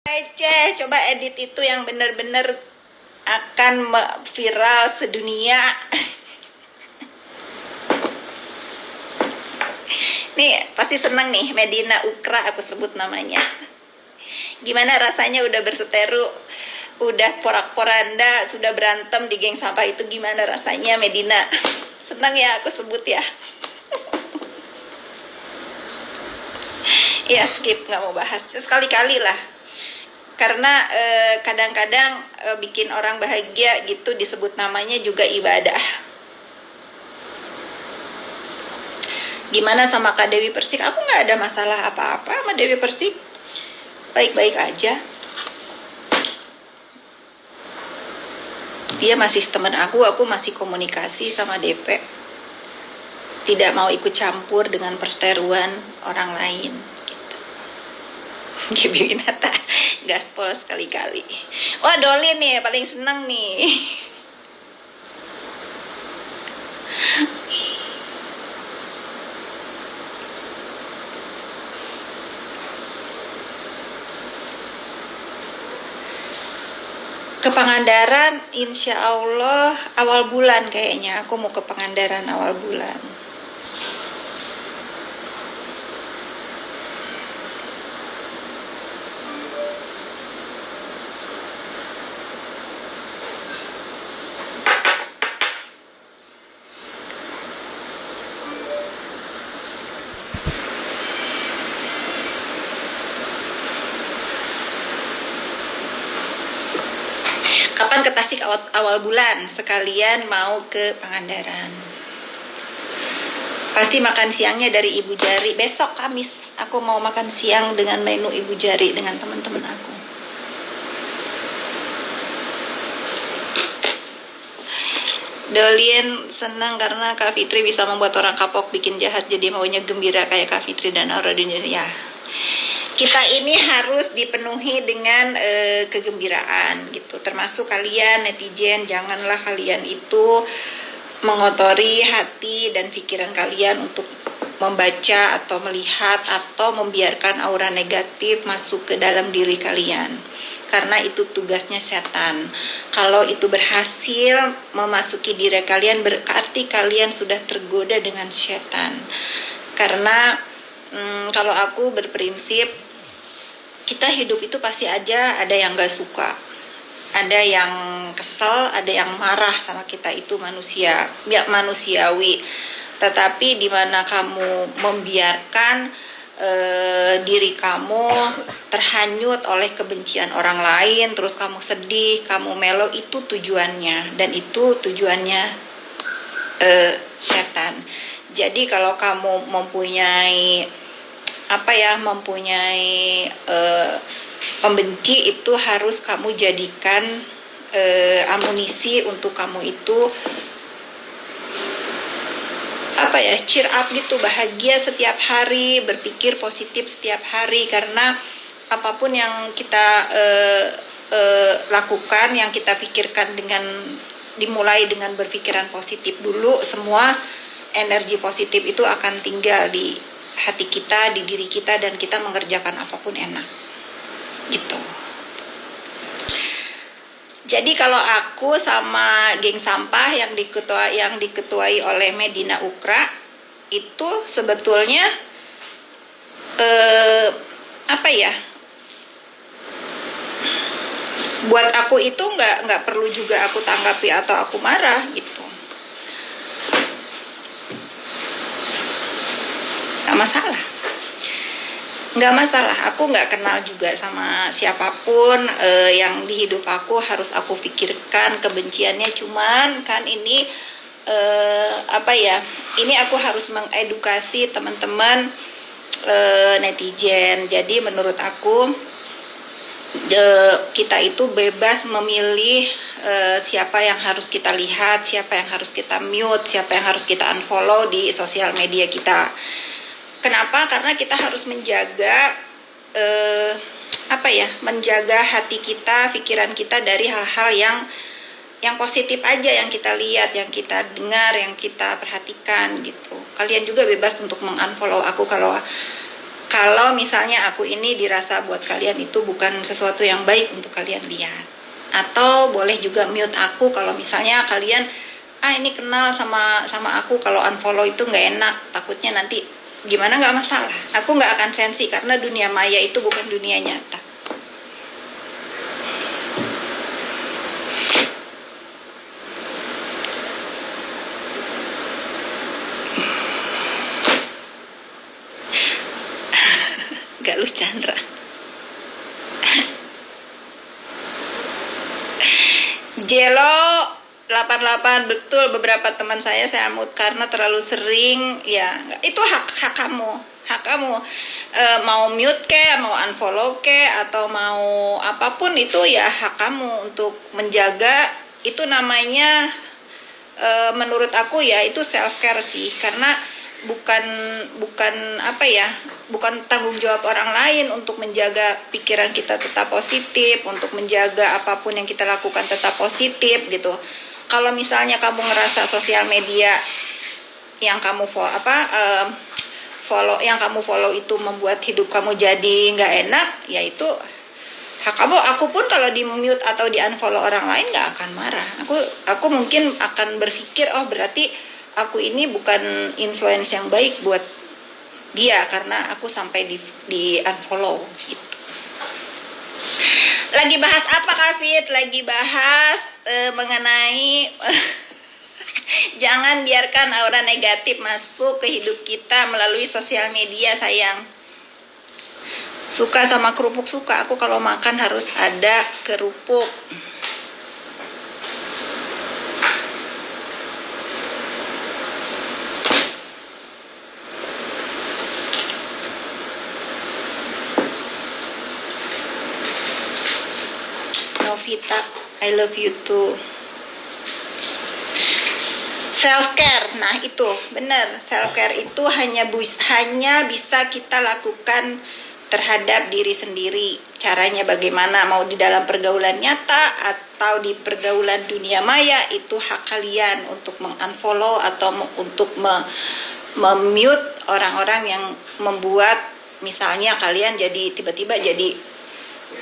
Receh, coba edit itu yang bener-bener akan viral sedunia. Nih, pasti seneng nih, Medina Ukra aku sebut namanya. Gimana rasanya udah berseteru, udah porak-poranda, sudah berantem di geng sampah itu, gimana rasanya Medina? Seneng ya aku sebut ya. Ya skip, nggak mau bahas. Sekali-kali lah. Karena kadang-kadang bikin orang bahagia gitu, disebut namanya juga ibadah. Gimana sama Kak Dewi Persik? Aku nggak ada masalah apa-apa sama Dewi Persik, baik-baik aja. Dia masih teman aku masih komunikasi sama DP. Tidak mau ikut campur dengan perseteruan orang lain gitu. Gibi Winata gaspol sekali-kali. Wah, Dolin nih paling seneng nih. Ke Pangandaran insya Allah awal bulan, kayaknya aku mau ke Pangandaran awal bulan. Kapan ke Tasik awal bulan, sekalian mau ke Pangandaran. Pasti makan siangnya dari Ibu Jari. Besok Kamis aku mau makan siang dengan menu Ibu Jari dengan teman-teman aku. Dolien senang karena Kak Fitri bisa membuat orang kapok bikin jahat jadi maunya gembira kayak Kak Fitri dan Aura Dunia. Ya, kita ini harus dipenuhi dengan kegembiraan gitu. Termasuk kalian netizen, janganlah kalian itu mengotori hati dan pikiran kalian untuk membaca atau melihat atau membiarkan aura negatif masuk ke dalam diri kalian, karena itu tugasnya setan. Kalau itu berhasil memasuki diri kalian, berarti kalian sudah tergoda dengan setan. Karena kalau aku berprinsip, kita hidup itu pasti aja ada yang gak suka, ada yang kesel, ada yang marah sama kita, itu manusia, ya manusiawi. Tetapi dimana kamu membiarkan diri kamu terhanyut oleh kebencian orang lain, terus kamu sedih, kamu melo, itu tujuannya, dan itu tujuannya setan. Jadi kalau kamu mempunyai pembenci, itu harus kamu jadikan amunisi untuk kamu itu cheer up gitu, bahagia setiap hari, berpikir positif setiap hari. Karena apapun yang kita lakukan, yang kita pikirkan, dimulai dengan berpikiran positif dulu, semua energi positif itu akan tinggal di hati kita, di diri kita, dan kita mengerjakan apapun enak gitu. Jadi kalau aku sama geng sampah yang diketuai oleh Medina Ukra itu sebetulnya buat aku itu nggak perlu juga aku tanggapi atau aku marah gitu. Nggak masalah, aku nggak kenal juga sama siapapun yang di hidup aku harus aku pikirkan kebenciannya. Cuman kan ini ini aku harus mengedukasi teman-teman netizen. Jadi menurut aku kita itu bebas memilih siapa yang harus kita lihat, siapa yang harus kita mute, siapa yang harus kita unfollow di sosial media kita. Kenapa? Karena kita harus menjaga menjaga hati kita, pikiran kita dari hal-hal yang positif aja, yang kita lihat, yang kita dengar, yang kita perhatikan gitu. Kalian juga bebas untuk mengunfollow aku kalau misalnya aku ini dirasa buat kalian itu bukan sesuatu yang baik untuk kalian lihat. Atau boleh juga mute aku kalau misalnya kalian ini kenal sama aku, kalau unfollow itu nggak enak, takutnya nanti gimana, nggak masalah. Aku nggak akan sensi karena dunia maya itu bukan dunia nyata. Gak lu Chandra. Jelo 88, betul, beberapa teman saya mute karena terlalu sering. Ya itu hak kamu mau mute ke, mau unfollow ke, atau mau apapun itu ya hak kamu untuk menjaga. Itu namanya menurut aku ya itu self care sih, karena bukan apa ya, bukan tanggung jawab orang lain untuk menjaga pikiran kita tetap positif, untuk menjaga apapun yang kita lakukan tetap positif gitu. Kalau misalnya kamu ngerasa sosial media yang kamu follow itu membuat hidup kamu jadi nggak enak, ya itu hak kamu. Aku pun kalau di mute atau di unfollow orang lain nggak akan marah. Aku mungkin akan berpikir, oh berarti aku ini bukan influence yang baik buat dia karena aku sampai di unfollow gitu. Lagi bahas apa Kak Fit? Lagi bahas mengenai jangan biarkan aura negatif masuk ke hidup kita melalui sosial media, sayang. Suka sama kerupuk, suka. Aku kalau makan harus ada kerupuk. Novita, I love you too. Self care, nah itu benar. Self care itu hanya bisa kita lakukan terhadap diri sendiri. Caranya bagaimana? Mau di dalam pergaulan nyata atau di pergaulan dunia maya, itu hak kalian untuk mengunfollow atau untuk memute orang-orang yang membuat misalnya kalian jadi tiba-tiba jadi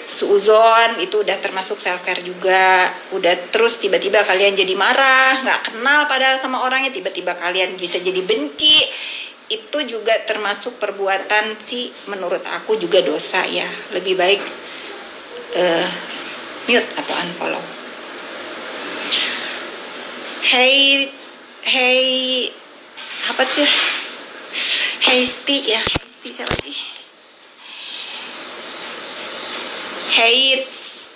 suuzon. Itu udah termasuk self care juga. Udah terus tiba-tiba kalian jadi marah, nggak kenal padahal sama orangnya, tiba-tiba kalian bisa jadi benci. Itu juga termasuk perbuatan sih, menurut aku juga dosa ya. Lebih baik mute atau unfollow. Hey apa sih? Hasty ya. Hasty siapa sih? Hey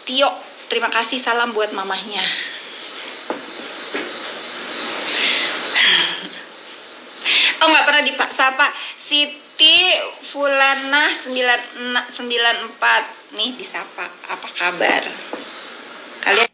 Tio, terima kasih, salam buat mamahnya. Oh, nggak pernah disapa. Siti Fulana 94 nih disapa. Apa kabar? Kalian